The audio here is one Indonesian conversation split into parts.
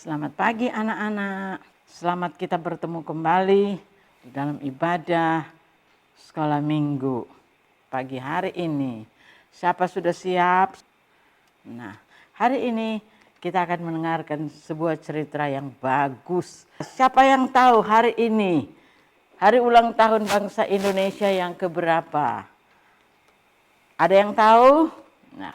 Selamat pagi anak-anak. Selamat kita bertemu kembali di dalam ibadah sekolah minggu pagi hari ini. Siapa sudah siap? Nah, hari ini kita akan mendengarkan sebuah cerita yang bagus. Siapa yang tahu hari ini hari ulang tahun bangsa Indonesia yang keberapa? Ada yang tahu? Nah,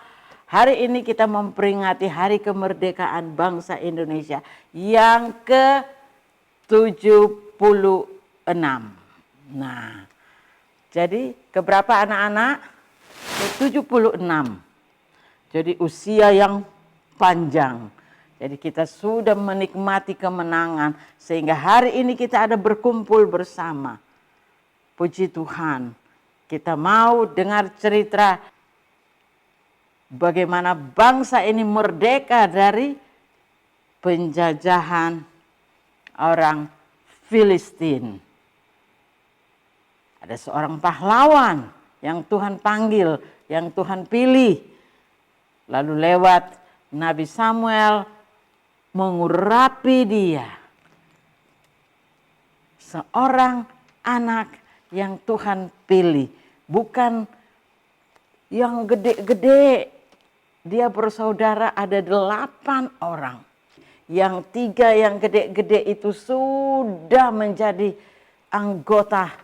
hari ini kita memperingati hari kemerdekaan bangsa Indonesia yang ke-76. Nah, jadi keberapa anak-anak? Ke-76. Jadi usia yang panjang. Jadi kita sudah menikmati kemenangan sehingga hari ini kita ada berkumpul bersama. Puji Tuhan. Kita mau dengar cerita bagaimana bangsa ini merdeka dari penjajahan orang Filistin. Ada seorang pahlawan yang Tuhan panggil, yang Tuhan pilih. Lalu lewat Nabi Samuel mengurapi dia. Seorang anak yang Tuhan pilih. Bukan yang gede-gede. Dia bersaudara ada 8 orang. Yang 3 yang gede-gede itu sudah menjadi anggota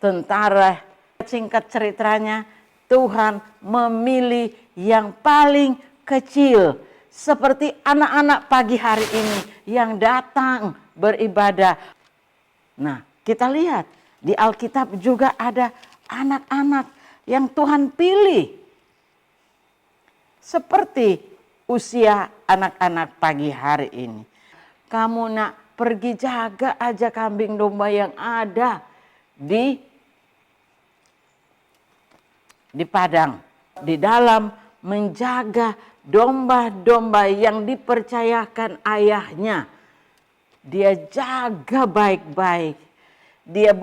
tentara. Singkat ceritanya, Tuhan memilih yang paling kecil. Seperti anak-anak pagi hari ini yang datang beribadah. Nah, kita lihat di Alkitab juga ada anak-anak yang Tuhan pilih. Seperti usia anak-anak pagi hari ini. Kamu nak pergi jaga aja kambing domba yang ada di padang. Di dalam menjaga domba-domba yang dipercayakan ayahnya. Dia jaga baik-baik. Dia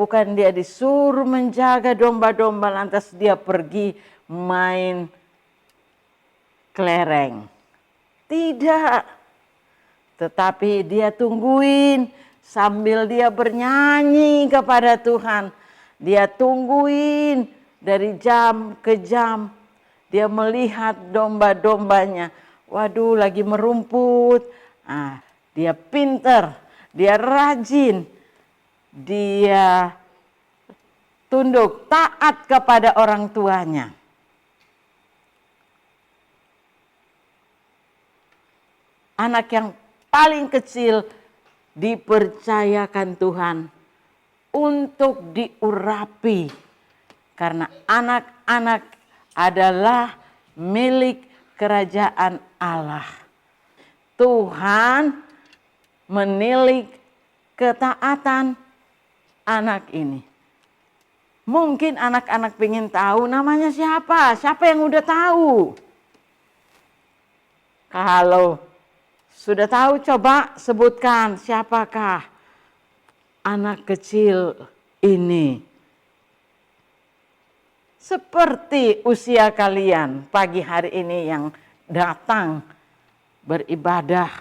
disuruh menjaga domba-domba lantas dia pergi main kelereng. Tidak. Tetapi dia tungguin sambil dia bernyanyi kepada Tuhan. Dia tungguin dari jam ke jam. Dia melihat domba-dombanya. Waduh, lagi merumput. Dia pinter, dia rajin. Dia tunduk, taat kepada orang tuanya. Anak yang paling kecil dipercayakan Tuhan untuk diurapi. Karena anak-anak adalah milik kerajaan Allah. Tuhan menilik ketaatan anak ini. Mungkin anak-anak pengen tahu namanya siapa. Siapa yang udah tahu? Kalau sudah tahu coba sebutkan siapakah anak kecil ini. Seperti usia kalian pagi hari ini yang datang beribadah.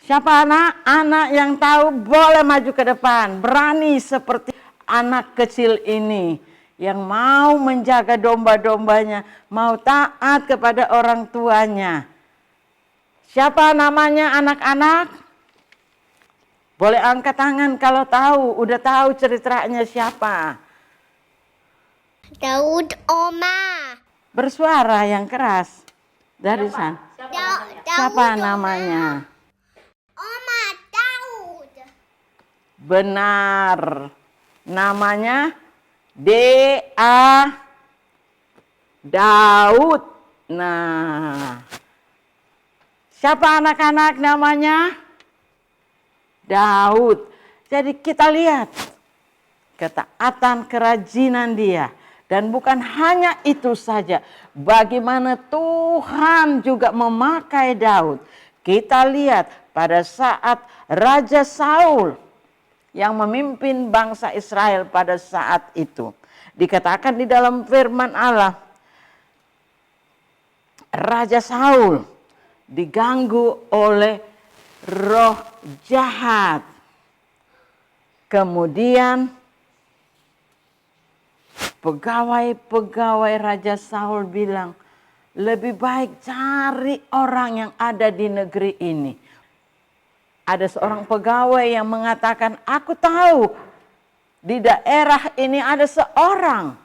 Siapa anak-anak yang tahu boleh maju ke depan. Berani seperti anak kecil ini. Yang mau menjaga domba-dombanya. Mau taat kepada orang tuanya. Siapa namanya anak-anak? Boleh angkat tangan kalau tahu. Udah tahu ceritanya siapa. Daud Oma. Bersuara yang keras. Dari sana. Siapa namanya? Oma Daud. Benar. Namanya D.A. Daud. Nah. Siapa anak-anak namanya? Daud. Jadi kita lihat ketaatan, kerajinan dia. Dan bukan hanya itu saja. Bagaimana Tuhan juga memakai Daud. Kita lihat pada saat Raja Saul yang memimpin bangsa Israel pada saat itu. Dikatakan di dalam firman Allah. Raja Saul diganggu oleh roh jahat. Kemudian pegawai-pegawai Raja Saul bilang, lebih baik cari orang yang ada di negeri ini. Ada seorang pegawai yang mengatakan, aku tahu di daerah ini ada seorang.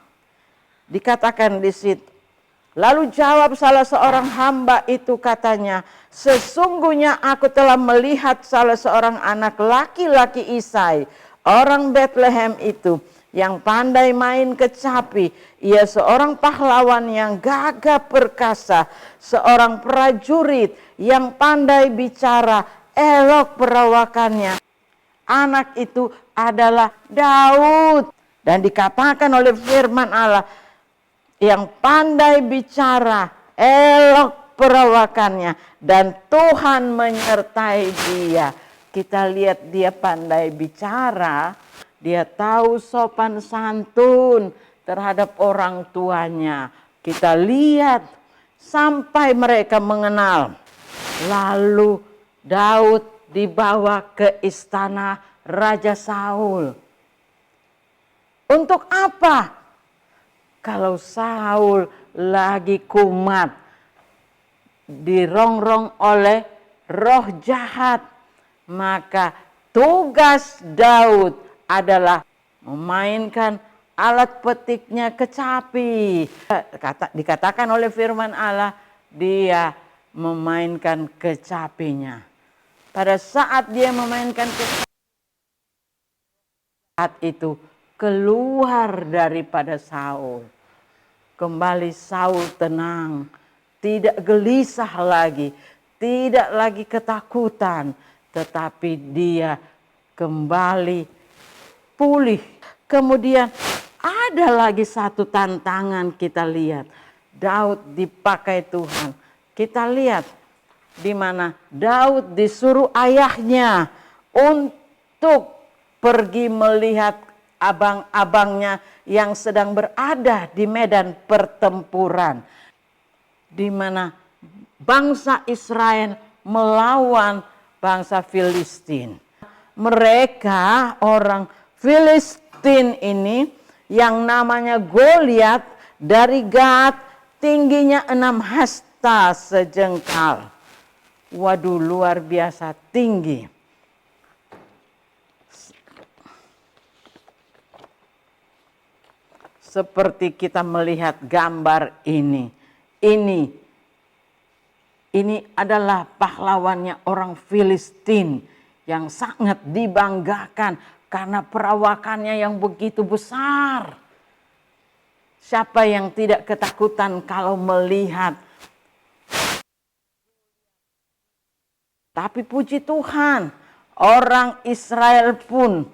Dikatakan di situ. Lalu jawab salah seorang hamba itu, katanya, sesungguhnya aku telah melihat salah seorang anak laki-laki Isai, orang Bethlehem itu, yang pandai main kecapi. Ia seorang pahlawan yang gagah perkasa, seorang prajurit yang pandai bicara, elok perawakannya. Anak itu adalah Daud. Dan dikatakan oleh firman Allah, yang pandai bicara, elok perawakannya, dan Tuhan menyertai dia. Kita lihat dia pandai bicara, dia tahu sopan santun terhadap orang tuanya. Kita lihat sampai mereka mengenal. Lalu Daud dibawa ke istana Raja Saul. Untuk apa? Kalau Saul lagi kumat, dirongrong oleh roh jahat, maka tugas Daud adalah memainkan alat petiknya kecapi. Dikatakan oleh firman Allah, dia memainkan kecapinya. Pada saat dia memainkan kecapi, saat itu keluar daripada Saul. Kembali Saul tenang, tidak gelisah lagi, tidak lagi ketakutan, tetapi dia kembali pulih. Kemudian ada lagi satu tantangan kita lihat. Daud dipakai Tuhan. Kita lihat di mana Daud disuruh ayahnya untuk pergi melihat abang-abangnya yang sedang berada di medan pertempuran, di mana bangsa Israel melawan bangsa Filistin. Mereka orang Filistin ini yang namanya Goliat dari Gat, tingginya 6 hasta sejengkal. Waduh, luar biasa tinggi. Seperti kita melihat gambar ini. Ini adalah pahlawannya orang Filistin yang sangat dibanggakan karena perawakannya yang begitu besar. Siapa yang tidak ketakutan kalau melihat? Tapi puji Tuhan, orang Israel pun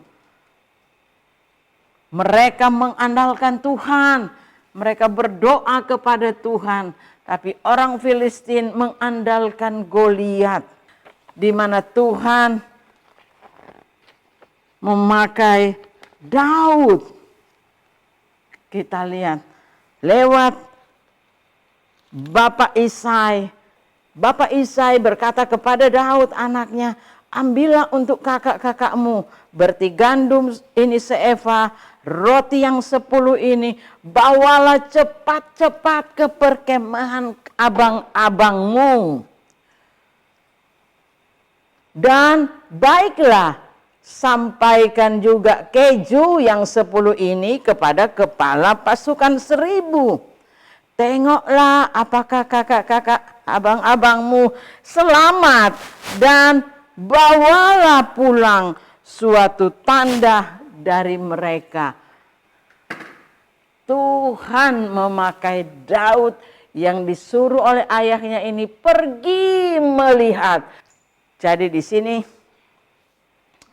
mereka mengandalkan Tuhan, mereka berdoa kepada Tuhan. Tapi orang Filistin mengandalkan Goliat, di mana Tuhan memakai Daud. Kita lihat lewat Bapak Isai. Bapak Isai berkata kepada Daud anaknya, ambillah untuk kakak-kakakmu berti gandum ini seeva, roti yang 10 ini, bawalah cepat-cepat ke perkemahan abang-abangmu. Dan baiklah, sampaikan juga keju yang 10 ini kepada kepala pasukan 1000. Tengoklah apakah kakak-kakak abang-abangmu selamat, dan bawalah pulang suatu tanda dari mereka. Tuhan memakai Daud yang disuruh oleh ayahnya ini pergi melihat. Jadi di sini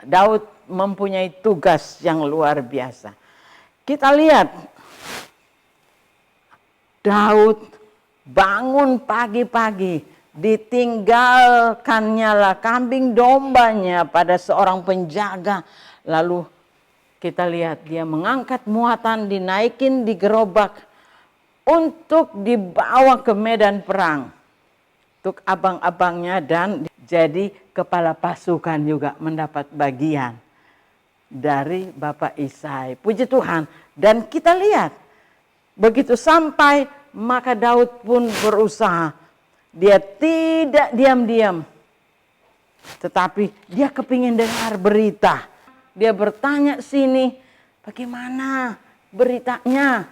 Daud mempunyai tugas yang luar biasa. Kita lihat Daud bangun pagi-pagi, ditinggalkannya lah kambing dombanya pada seorang penjaga. Lalu kita lihat dia mengangkat muatan, dinaikin di gerobak untuk dibawa ke medan perang. untuk abang-abangnya, dan jadi kepala pasukan juga mendapat bagian dari Bapak Isai. Puji Tuhan. Dan kita lihat, begitu sampai, maka Daud pun berusaha. Dia tidak diam-diam, tetapi dia kepingin dengar berita. Dia bertanya sini, bagaimana beritanya?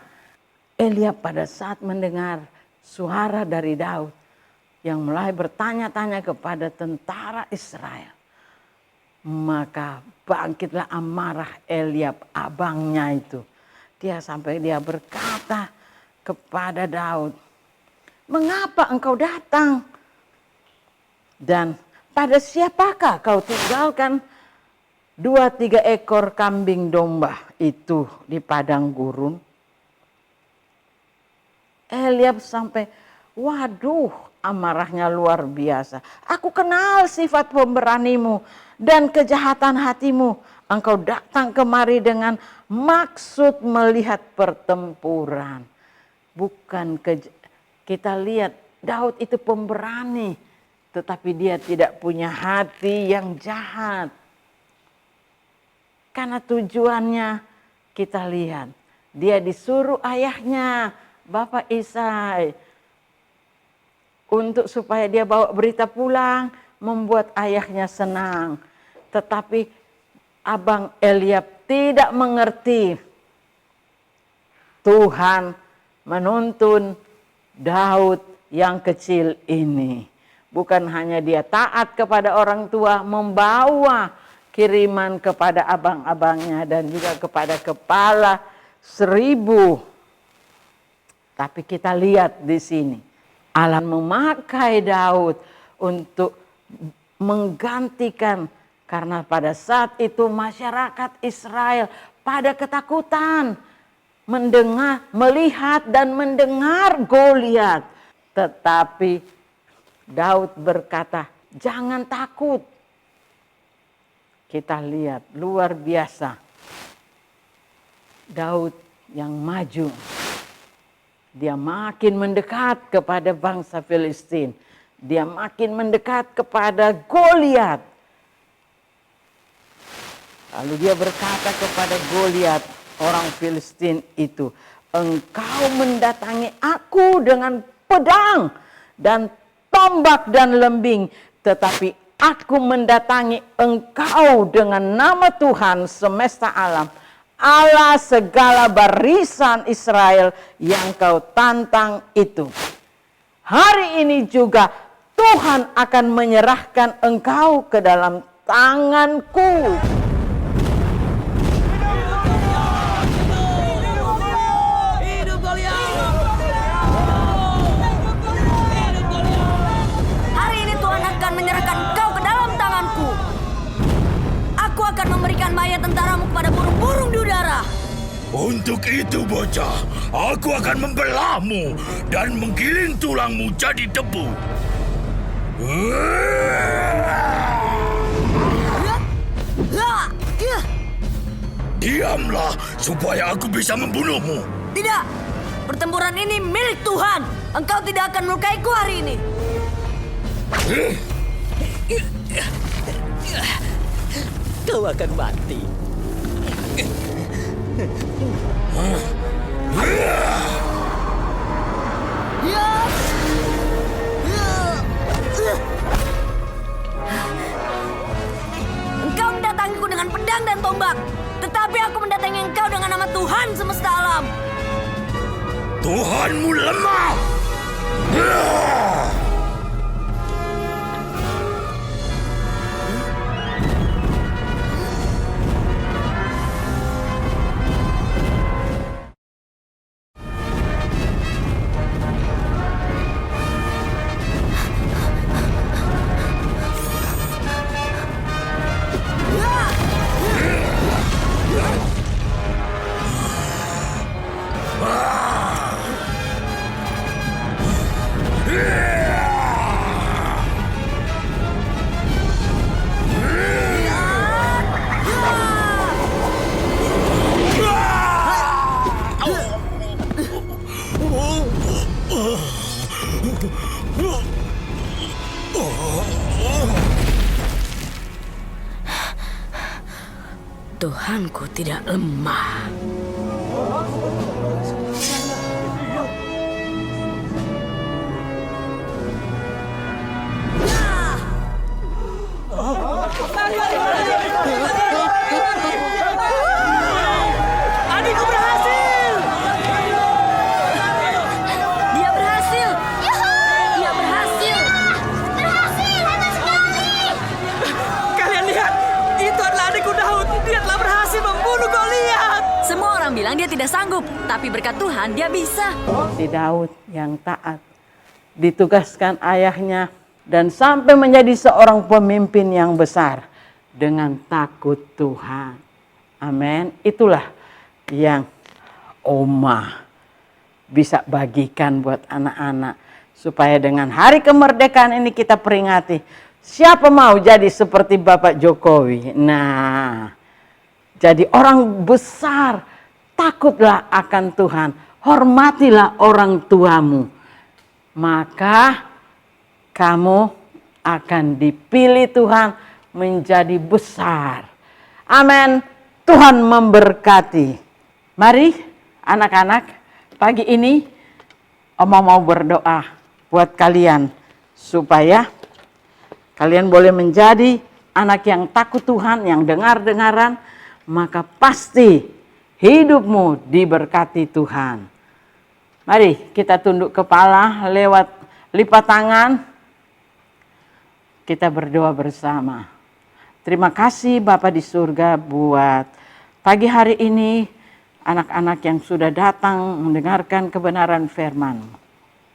Eliab pada saat mendengar suara dari Daud yang mulai bertanya-tanya kepada tentara Israel, maka bangkitlah amarah Eliab, abangnya itu. Dia berkata kepada Daud, mengapa engkau datang? Dan pada siapakah kau tinggalkan 2-3 ekor kambing domba itu di padang gurun? Eliab sampai, waduh, amarahnya luar biasa. Aku kenal sifat pemberanimu dan kejahatan hatimu. Engkau datang kemari dengan maksud melihat pertempuran. Kita lihat Daud itu pemberani, tetapi dia tidak punya hati yang jahat. Karena tujuannya kita lihat, dia disuruh ayahnya, Bapak Isai, untuk supaya dia bawa berita pulang, membuat ayahnya senang. Tetapi abang Eliab tidak mengerti. Tuhan menuntun Daud yang kecil ini. Bukan hanya dia taat kepada orang tua, membawa kiriman kepada abang-abangnya dan juga kepada kepala 1000. Tapi kita lihat di sini, Allah memakai Daud untuk menggantikan, karena pada saat itu masyarakat Israel pada ketakutan melihat dan mendengar Goliat. Tetapi Daud berkata, jangan takut. Kita lihat luar biasa Daud yang maju. Dia makin mendekat kepada bangsa Filistin. Dia makin mendekat kepada Goliat. Lalu dia berkata kepada Goliat, orang Filistin itu, engkau mendatangi aku dengan pedang dan tombak dan lembing, tetapi aku mendatangi engkau dengan nama Tuhan semesta alam, Allah segala barisan Israel yang kau tantang itu. Hari ini juga Tuhan akan menyerahkan engkau ke dalam tanganku. Hari ini Tuhan akan menyerahkan engkau ke dalam tanganku. Aku akan memberikan mayat tentaramu kepada burung-burung di udara. Untuk itu bocah, aku akan membelahmu dan menggiling tulangmu jadi debu. Diamlah supaya aku bisa membunuhmu. Tidak, pertempuran ini milik Tuhan. Engkau tidak akan melukaiku hari ini. Kau akan mati. Engkau mendatangiku dengan pedang dan tombak, tetapi aku mendatangi engkau dengan nama Tuhan semesta alam. Tuhanmu lemah. Tuhanku tidak lemah. Adikku berhasil! Dia berhasil. Dia berhasil. Berhasil, hebat sekali. Kalian lihat, itu adalah adikku Daud. Dia telah berhasil membunuh Goliat. Semua orang bilang dia tidak sanggup, tapi berkat Tuhan dia bisa. Si Daud yang taat ditugaskan ayahnya dan sampai menjadi seorang pemimpin yang besar dengan takut Tuhan. Amin. Itulah yang Oma bisa bagikan buat anak-anak supaya dengan hari kemerdekaan ini kita peringati. Siapa mau jadi seperti Bapak Jokowi? Nah, jadi orang besar, takutlah akan Tuhan, hormatilah orang tuamu. Maka kamu akan dipilih Tuhan menjadi besar. Amin. Tuhan memberkati. Mari anak-anak, pagi ini Oma mau berdoa buat kalian supaya kalian boleh menjadi anak yang takut Tuhan, yang dengar-dengaran, maka pasti hidupmu diberkati Tuhan. Mari kita tunduk kepala lewat lipat tangan. Kita berdoa bersama. Terima kasih Bapa di surga buat pagi hari ini anak-anak yang sudah datang mendengarkan kebenaran firman-Mu.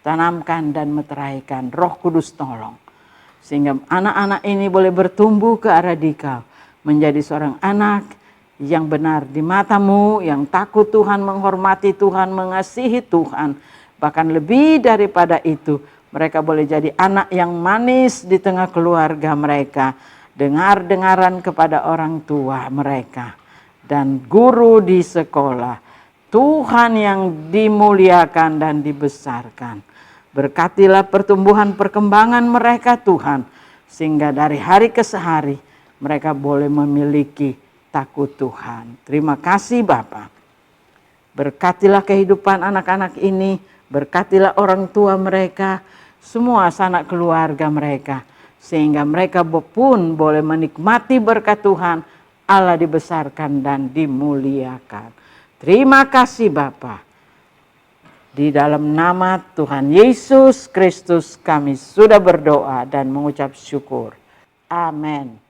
Tanamkan dan meteraikan, Roh Kudus tolong. Sehingga anak-anak ini boleh bertumbuh ke arah Dikau. Menjadi seorang anak yang benar di mata-Mu, yang takut Tuhan, menghormati Tuhan, mengasihi Tuhan. Bahkan lebih daripada itu, mereka boleh jadi anak yang manis di tengah keluarga mereka. Dengar-dengaran kepada orang tua mereka. Dan guru di sekolah. Tuhan yang dimuliakan dan dibesarkan. Berkatilah pertumbuhan perkembangan mereka Tuhan. Sehingga dari hari ke hari mereka boleh memiliki takut Tuhan. Terima kasih Bapa. Berkatilah kehidupan anak-anak ini. Berkatilah orang tua mereka. Semua sanak keluarga mereka. Sehingga mereka pun boleh menikmati berkat Tuhan. Allah dibesarkan dan dimuliakan. Terima kasih Bapa. Di dalam nama Tuhan Yesus Kristus kami sudah berdoa dan mengucap syukur. Amin.